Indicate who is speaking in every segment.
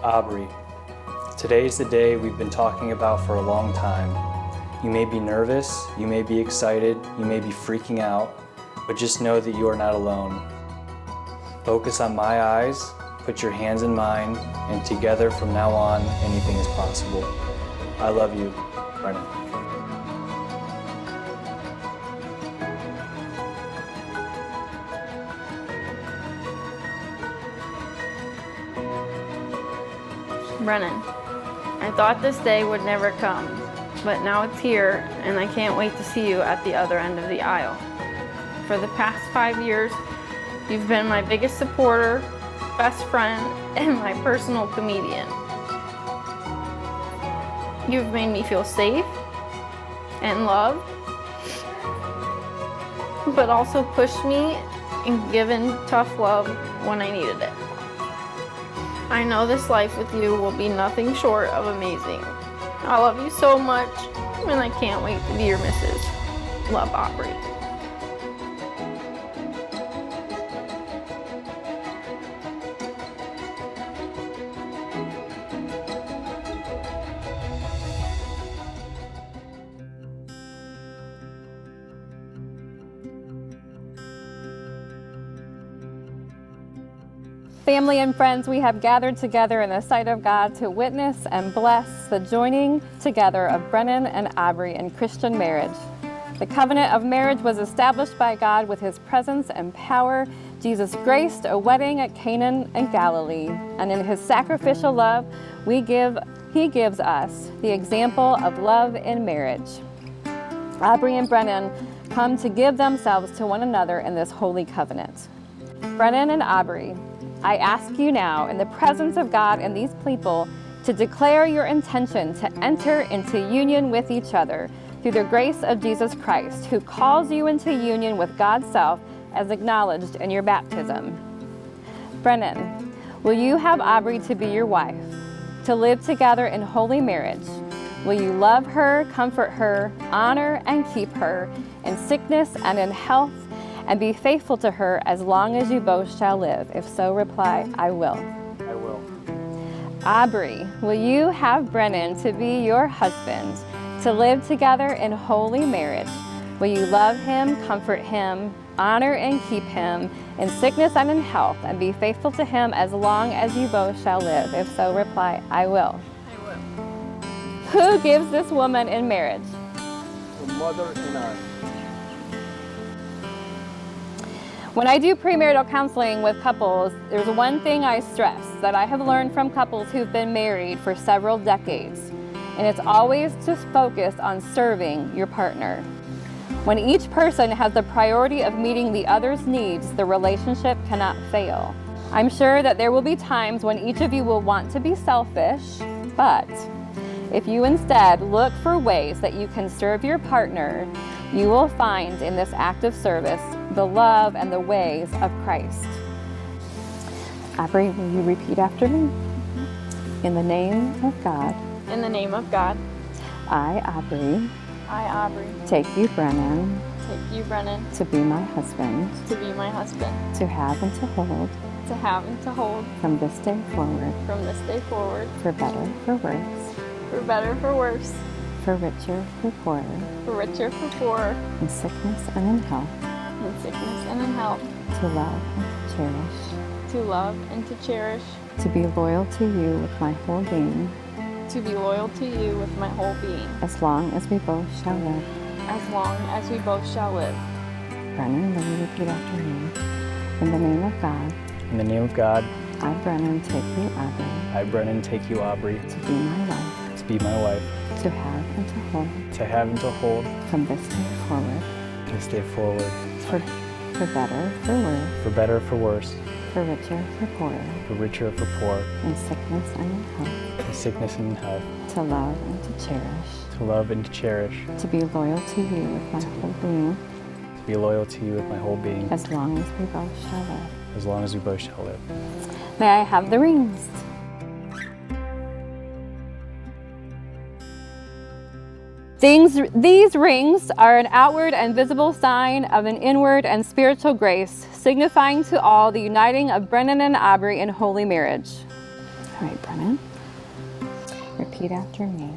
Speaker 1: Aubrey, today is the day we've been talking about for a long time. You may be nervous, you may be excited, you may be freaking out, but just know that you are not alone. Focus on my eyes, put your hands in mine, and together from now on, anything is possible. I love you, Brennan.
Speaker 2: Brennan, I thought this day would never come, but now it's here, and I can't wait to see you at the other end of the aisle. For the past 5 years, you've been my biggest supporter, best friend, and my personal comedian. You've made me feel safe and loved, but also pushed me and given tough love when I needed it. I know this life with you will be nothing short of amazing. I love you so much, and I can't wait to be your missus. Love, Aubrey.
Speaker 3: Family and friends, we have gathered together in the sight of God to witness and bless the joining together of Brennan and Aubrey in Christian marriage. The covenant of marriage was established by God with his presence and power. Jesus graced a wedding at Canaan in Galilee, and in his sacrificial love, he gives us the example of love in marriage. Aubrey and Brennan come to give themselves to one another in this holy covenant. Brennan and Aubrey, I ask you now, in the presence of God and these people, to declare your intention to enter into union with each other through the grace of Jesus Christ, who calls you into union with God's self as acknowledged in your baptism. Brennan, will you have Aubrey to be your wife, to live together in holy marriage? Will you love her, comfort her, honor and keep her in sickness and in health, and be faithful to her as long as you both shall live? If so, reply, I will.
Speaker 1: I will.
Speaker 3: Aubrey, will you have Brennan to be your husband, to live together in holy marriage? Will you love him, comfort him, honor and keep him in sickness and in health, and be faithful to him as long as you both shall live? If so, reply, I will.
Speaker 2: I will.
Speaker 3: Who gives this woman in marriage?
Speaker 1: The mother and I.
Speaker 3: When I do premarital counseling with couples, there's one thing I stress that I have learned from couples who've been married for several decades, and it's always to focus on serving your partner. When each person has the priority of meeting the other's needs, the relationship cannot fail. I'm sure that there will be times when each of you will want to be selfish, but if you instead look for ways that you can serve your partner, you will find in this act of service the love and the ways of Christ. Aubrey, will you repeat after me? In the name of God.
Speaker 2: In the name of God.
Speaker 3: I, Aubrey.
Speaker 2: I, Aubrey.
Speaker 3: Take you, Brennan.
Speaker 2: Take you, Brennan.
Speaker 3: To be my husband.
Speaker 2: To be my husband.
Speaker 3: To have and to hold.
Speaker 2: To have and to hold.
Speaker 3: From this day forward.
Speaker 2: From this day forward.
Speaker 3: For better, for worse.
Speaker 2: For better, for worse.
Speaker 3: For richer, for poorer.
Speaker 2: For richer, for poorer.
Speaker 3: In sickness and in health.
Speaker 2: In sickness and in health.
Speaker 3: To love and to cherish.
Speaker 2: To love and to cherish.
Speaker 3: To be loyal to you with my whole being.
Speaker 2: To be loyal to you with my whole being.
Speaker 3: As long as we both shall live.
Speaker 2: As long as we both shall live.
Speaker 3: Brennan, will you repeat after me? In the name of God.
Speaker 1: In the name of God.
Speaker 3: I, Brennan, take you, Aubrey.
Speaker 1: I, Brennan, take you, Aubrey.
Speaker 3: To be my wife.
Speaker 1: To be my wife.
Speaker 3: To have and to hold.
Speaker 1: To have and to hold.
Speaker 3: From this day forward.
Speaker 1: This day forward.
Speaker 3: For better, for worse.
Speaker 1: For better, for worse.
Speaker 3: For richer, for poorer.
Speaker 1: For richer, for poor.
Speaker 3: In sickness and in health.
Speaker 1: In sickness and in health.
Speaker 3: To love and to cherish.
Speaker 1: To love and to cherish.
Speaker 3: To be loyal to you with my whole being.
Speaker 1: To be loyal to you with my whole being.
Speaker 3: As long as we both shall live.
Speaker 1: As long as we both shall live.
Speaker 3: May I have the rings? These rings are an outward and visible sign of an inward and spiritual grace, signifying to all the uniting of Brennan and Aubrey in holy marriage. All right, Brennan. Repeat after me.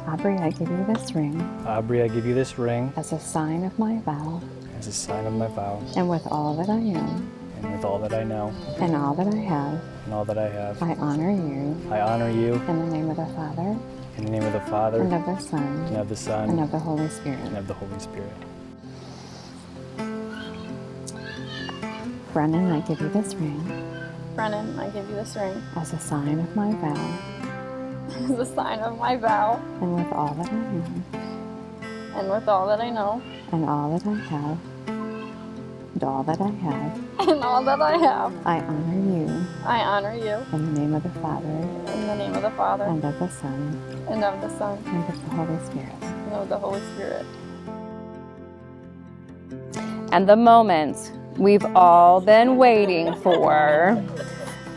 Speaker 3: Aubrey, I give you this ring
Speaker 1: Aubrey, I give you this ring
Speaker 3: as a sign of my vow,
Speaker 1: as a sign of my vow,
Speaker 3: and with all that I am,
Speaker 1: and with all that I know,
Speaker 3: and all that I have,
Speaker 1: and all that I have,
Speaker 3: I honor you
Speaker 1: I honor you
Speaker 3: in the name of the Father,
Speaker 1: in the name of the Father,
Speaker 3: and of the Son,
Speaker 1: and of the Son,
Speaker 3: and of the Holy Spirit.
Speaker 1: and of the Holy Spirit.
Speaker 3: Brennan, I give you this ring
Speaker 2: Brennan, I give you this ring
Speaker 3: as a sign of my vow,
Speaker 2: as a sign of my vow,
Speaker 3: and with all that I am,
Speaker 2: and with all that I know,
Speaker 3: and all that I have, and all that I have,
Speaker 2: and all that I have,
Speaker 3: I honor you
Speaker 2: I honor you
Speaker 3: in the name of the Father,
Speaker 2: in the name of the Father,
Speaker 3: and of the Son,
Speaker 2: and of the Son,
Speaker 3: and of the Holy Spirit.
Speaker 2: and of the Holy Spirit.
Speaker 3: And the moment we've all been waiting for.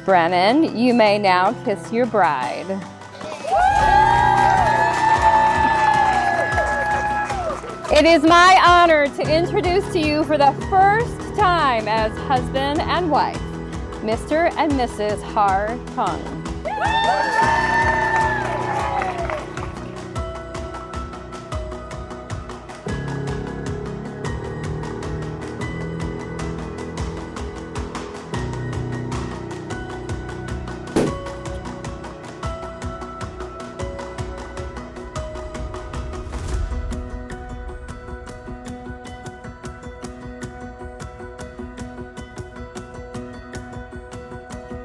Speaker 3: Brennan, you may now kiss your bride. It is my honor to introduce to you for the first time as husband and wife, Mr. and Mrs. Hartung.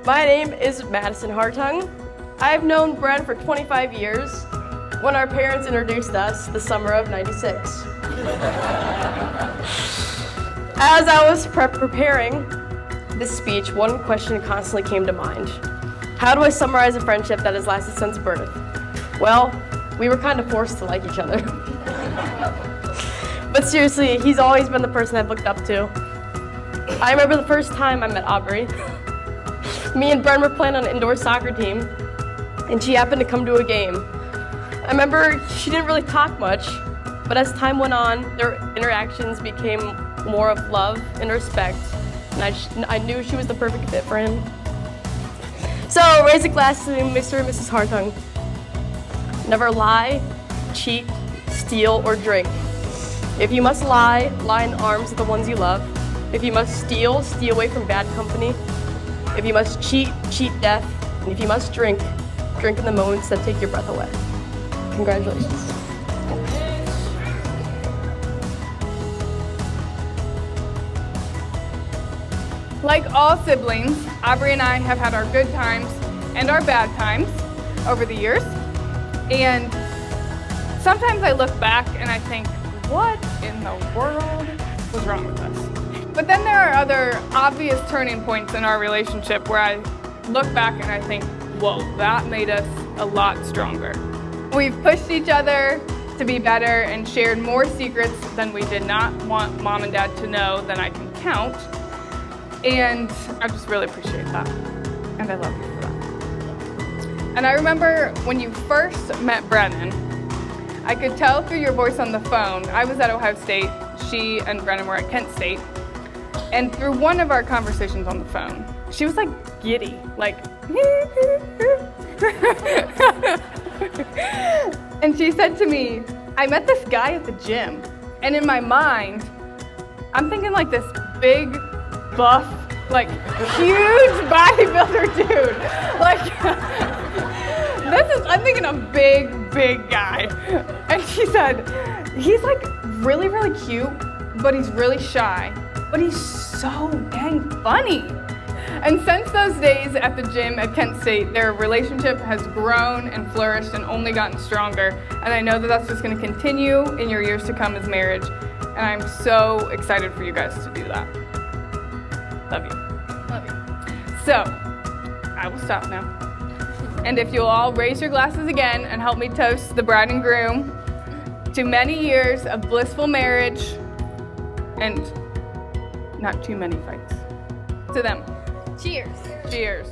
Speaker 4: My name is Madison Hartung. I've known Brent for 25 years when our parents introduced us the summer of '96. As I was preparing this speech, one question constantly came to mind. How do I summarize a friendship that has lasted since birth? Well, we were kind of forced to like each other. But seriously, he's always been the person I've looked up to. I remember the first time I met Aubrey. Me and Bren were playing on an indoor soccer team, and she happened to come to a game. I remember she didn't really talk much, but as time went on, their interactions became more of love and respect, and I knew she was the perfect fit for him. So raise a glass to Mr. and Mrs. Hartung. Never lie, cheat, steal, or drink. If you must lie, lie in the arms of the ones you love. If you must steal, steal away from bad company. If you must cheat, cheat death. And if you must drink, drink in the moments that take your breath away. Congratulations.
Speaker 5: Like all siblings, Aubrey and I have had our good times and our bad times over the years. And sometimes I look back and I think, what in the world was wrong with us? But then there are other obvious turning points in our relationship where I look back and I think, whoa, that made us a lot stronger. We've pushed each other to be better and shared more secrets than we did not want mom and dad to know than I can count. And I just really appreciate that. And I love you for that. And I remember when you first met Brennan, I could tell through your voice on the phone. I was at Ohio State, she and Brennan were at Kent State. And through one of our conversations on the phone, she was like giddy, like, and she said to me, I met this guy at the gym. And in my mind, I'm thinking like this big, buff, like huge bodybuilder dude. Like, I'm thinking a big guy. And she said, he's like really, really cute, but he's really shy. But he's so dang funny. And since those days at the gym at Kent State, their relationship has grown and flourished and only gotten stronger. And I know that that's just going to continue in your years to come as marriage. And I'm so excited for you guys to do that. Love you. Love you. So, I will stop now. And if you'll all raise your glasses again and help me toast the bride and groom to many years of blissful marriage and not too many fights. To them.
Speaker 2: Cheers.
Speaker 5: Cheers.